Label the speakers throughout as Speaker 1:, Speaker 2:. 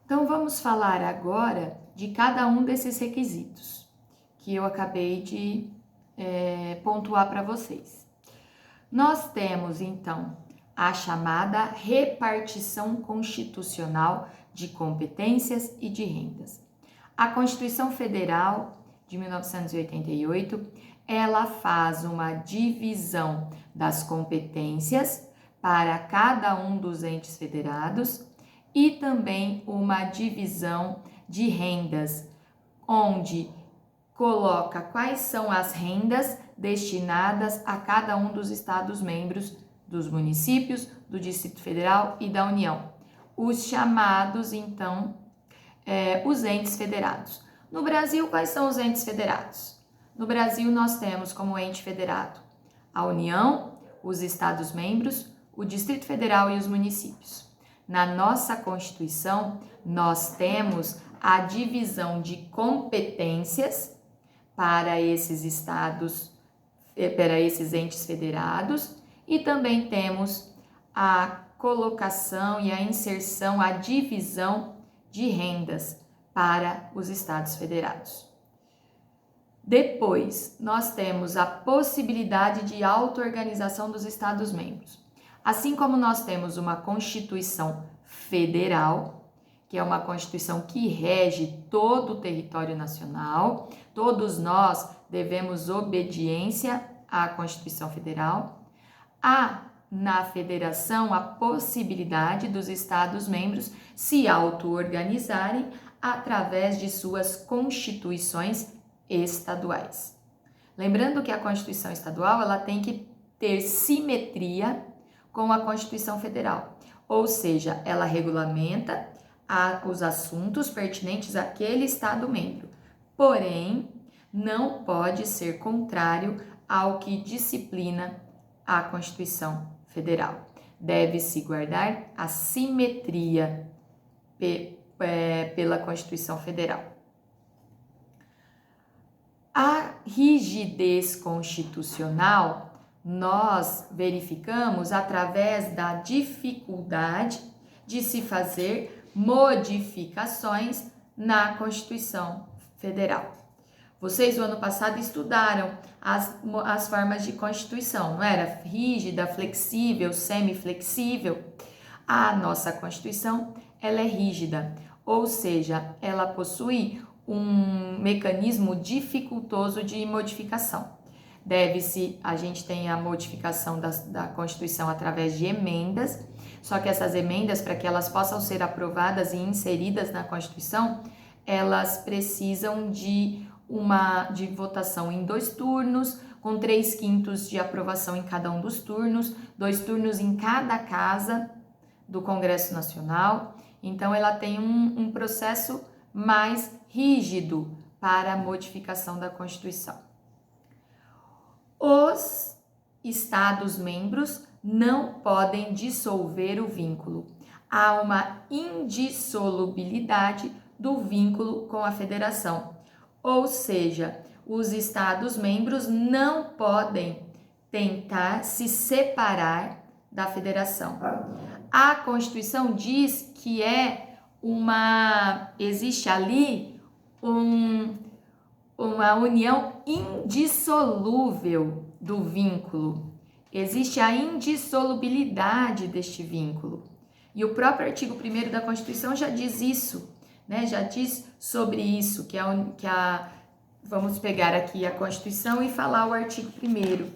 Speaker 1: Então, vamos falar agora de cada um desses requisitos que eu acabei de pontuar para vocês. Nós temos, então, a chamada repartição constitucional de competências e de rendas. A Constituição Federal de 1988, ela faz uma divisão das competências para cada um dos entes federados e também uma divisão de rendas, onde coloca quais são as rendas destinadas a cada um dos estados-membros, dos municípios, do Distrito Federal e da União. Os chamados, então, os entes federados. No Brasil, quais são os entes federados? No Brasil, nós temos como ente federado a União, os estados-membros, o Distrito Federal e os municípios. Na nossa Constituição, nós temos a divisão de competências para esses estados, para esses entes federados, e também temos a colocação e a inserção, a divisão de rendas para os estados federados. Depois, nós temos a possibilidade de auto-organização dos estados-membros. Assim como nós temos uma Constituição Federal, que é uma Constituição que rege todo o território nacional, todos nós devemos obediência à Constituição Federal. Há na federação a possibilidade dos estados-membros se auto-organizarem através de suas constituições estaduais. Lembrando que a Constituição Estadual ela tem que ter simetria com a Constituição Federal, ou seja, ela regulamenta os assuntos pertinentes àquele Estado-membro, porém, não pode ser contrário ao que disciplina a Constituição Federal. Deve-se guardar a simetria pela Constituição Federal. A rigidez constitucional nós verificamos através da dificuldade de se fazer modificações na Constituição Federal. Vocês, no ano passado, estudaram as formas de Constituição, não era? Rígida, flexível, semiflexível. A nossa Constituição, ela é rígida, ou seja, ela possui um mecanismo dificultoso de modificação. A gente tem a modificação da Constituição através de emendas, só que essas emendas, para que elas possam ser aprovadas e inseridas na Constituição, elas precisam de votação em 2 turnos, com 3/5 de aprovação em cada um dos turnos, 2 turnos em cada casa do Congresso Nacional. Então, ela tem um processo mais rígido para a modificação da Constituição. Os Estados-membros não podem dissolver o vínculo. Há uma indissolubilidade do vínculo com a Federação. Ou seja, os Estados-membros não podem tentar se separar da Federação. A Constituição diz que existe ali uma união indissolúvel do vínculo. Existe a indissolubilidade deste vínculo. E o próprio artigo 1º da Constituição já diz isso, né? Já diz sobre isso, vamos pegar aqui a Constituição e falar o artigo 1º.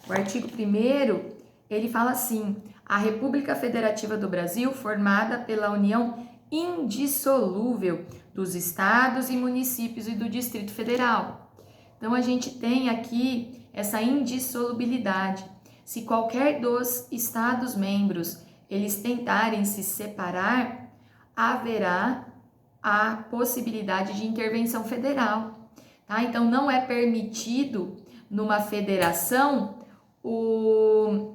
Speaker 1: O artigo 1º, ele fala assim: a República Federativa do Brasil, formada pela união indissolúvel dos estados e municípios e do Distrito Federal. Então, a gente tem aqui essa indissolubilidade. Se qualquer dos estados-membros eles tentarem se separar, haverá a possibilidade de intervenção federal, tá? Então, não é permitido numa federação o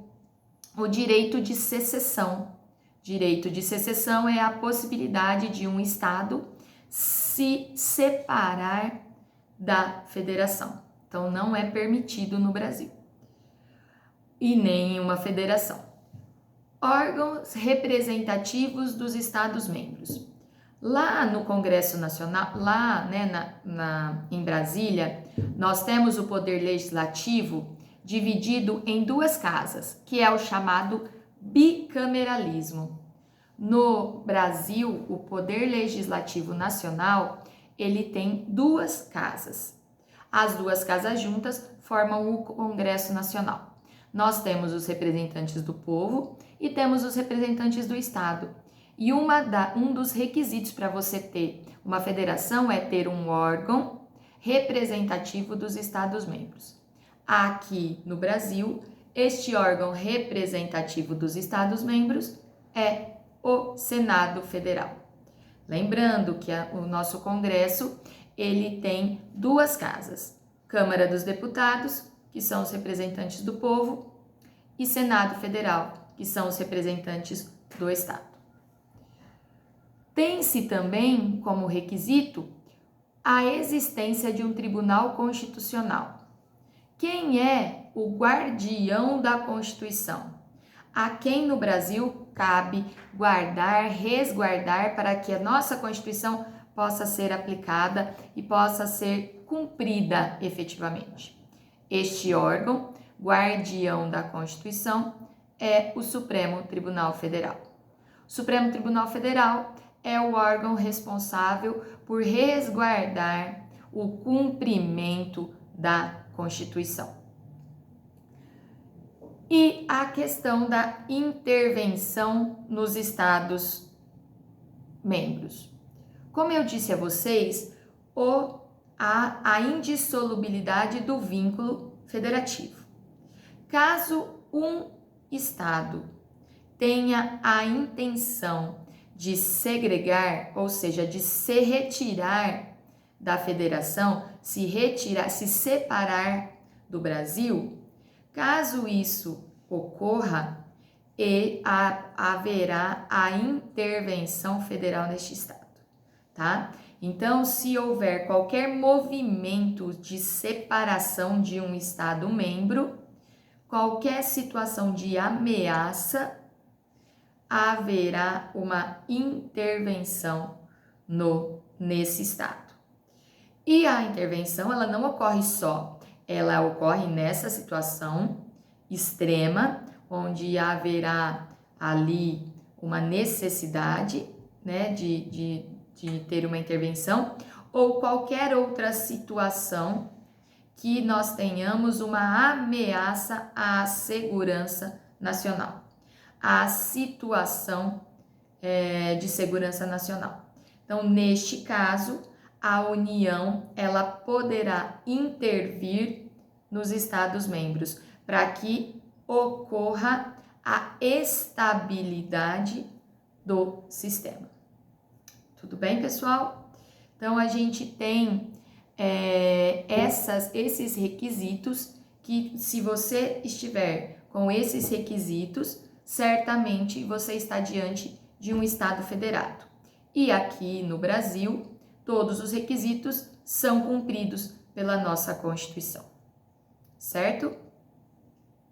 Speaker 1: direito de secessão. Direito de secessão é a possibilidade de um estado se separar da federação. Então, não é permitido no Brasil e nem em uma federação. Órgãos representativos dos Estados-membros. Lá no Congresso Nacional, lá em Brasília, nós temos o poder legislativo dividido em duas casas, que é o chamado bicameralismo. No Brasil, o Poder Legislativo Nacional, ele tem duas casas. As duas casas juntas formam o Congresso Nacional. Nós temos os representantes do povo e temos os representantes do Estado. E um dos requisitos para você ter uma federação é ter um órgão representativo dos Estados-membros. Aqui no Brasil, este órgão representativo dos Estados-membros é o Senado Federal. Lembrando que o nosso Congresso, ele tem duas casas, Câmara dos Deputados, que são os representantes do povo, e Senado Federal, que são os representantes do Estado. Tem-se também como requisito a existência de um Tribunal Constitucional. Quem é o guardião da Constituição? A quem no Brasil cabe guardar, resguardar para que a nossa Constituição possa ser aplicada e possa ser cumprida efetivamente. Este órgão, guardião da Constituição, é o Supremo Tribunal Federal. O Supremo Tribunal Federal é o órgão responsável por resguardar o cumprimento da Constituição. E a questão da intervenção nos Estados-membros. Como eu disse a vocês, a indissolubilidade do vínculo federativo. Caso um Estado tenha a intenção de segregar, ou seja, de se retirar da federação, se separar do Brasil, caso isso ocorra, haverá a intervenção federal neste Estado, tá? Então, se houver qualquer movimento de separação de um Estado-membro, qualquer situação de ameaça, haverá uma intervenção nesse Estado. E a intervenção, ela não ocorre só, ela ocorre nessa situação extrema, onde haverá ali uma necessidade, né, de ter uma intervenção, ou qualquer outra situação que nós tenhamos uma ameaça à segurança nacional, à situação de segurança nacional. Então, neste caso, a União, ela poderá intervir nos Estados-membros para que ocorra a estabilidade do sistema. Tudo bem, pessoal? Então, a gente tem esses requisitos que, se você estiver com esses requisitos, certamente você está diante de um Estado federado. E aqui no Brasil, todos os requisitos são cumpridos pela nossa Constituição, certo?